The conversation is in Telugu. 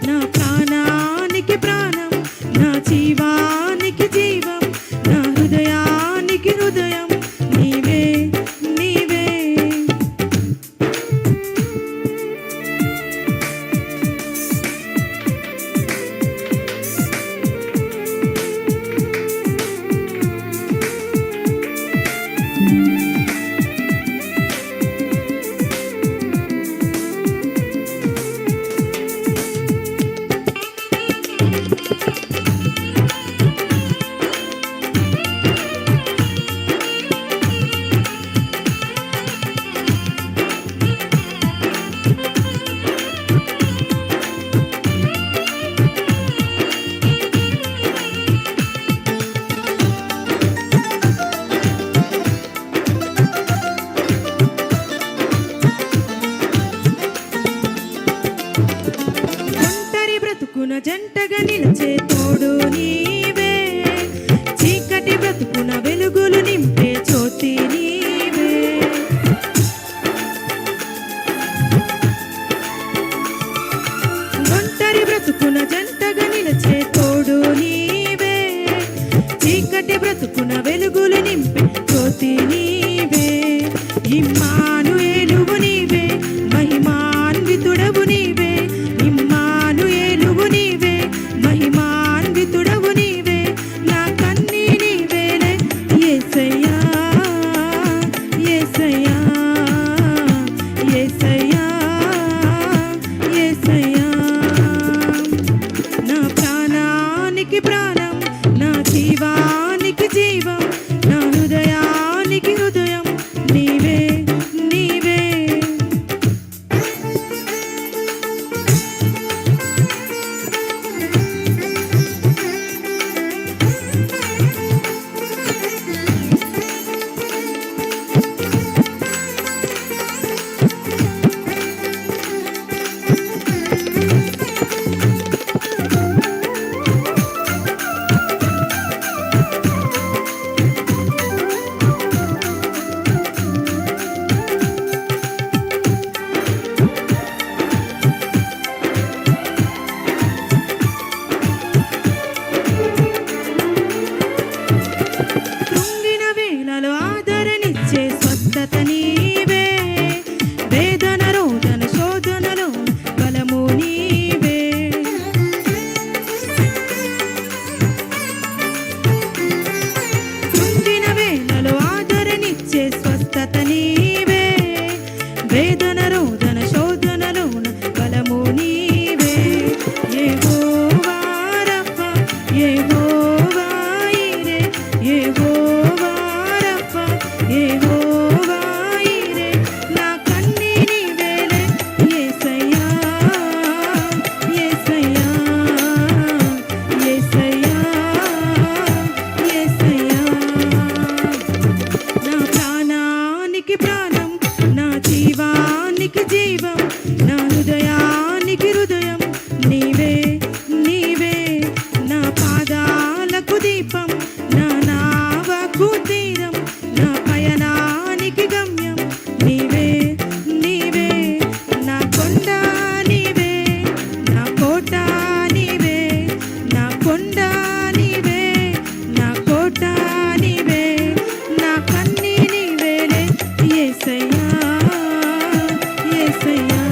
నా ప్రాణానికి ప్రాణం, నా జీవానికి జీవం, నా హృదయానికి హృదయం నీవే నీవే. జంటగా నిలిచే తోడు నీవే, చీకటి బ్రతుకున వెలుగులు నింపే జ్యోతి నీవే. ఒంటరి బ్రతుకున జంటగా నిలిచే తోడు నీవే, చీకటి బ్రతుకున వెలుగులు నింపే జ్యోతి నీవే. ఇమ్మానుయేలువు నీవే, మహిమాన్వితుడవు నీవే. ఇమ్మానుయేలువు నీవే, మహిమాన్వితుడవు నీవే. నా కన్నీ నీవేలే యేసయ్యా యేసయ్యా యేసయ్యా యేసయ్యా. నా ప్రాణానికి ప్రాణం, నా జీవానికి జీవం, నా హృదయానికి హృదయం నీవే నీవే. ఆదరణిచ్చే స్వస్థత నీవే, వేదన రోదన శోధనలో బలము నీవే. కృంగిన వేళలో ఆదరణిచ్చే స్వస్థత నీవే, వేదన రోదన శోధనలో బలము నీవే. యెహోవా రఫా, యెహోవా ఈరే, యెహోవా యెహోవా ఈరే. నా కన్నీ నీవేలే యేసయ్యా యేసయ్యా యేసయ్యా యేసయ్యా. నా ప్రాణానికి ప్రాణం, నా జీవానికి జీవం, నా హృదయానికి హృదయం నీవే నీవే. నా పాదాలకు దీపం, నా నావకు తీరం, నా పయనానికి గమ్యం నీవే నీవే. నా కొండ నీవే, నా కోట నీవే, నా కొండ నీవే, నా కోట నీవే. నా కన్నీ నీవేలే యేసయ్యా యేసయ్యా.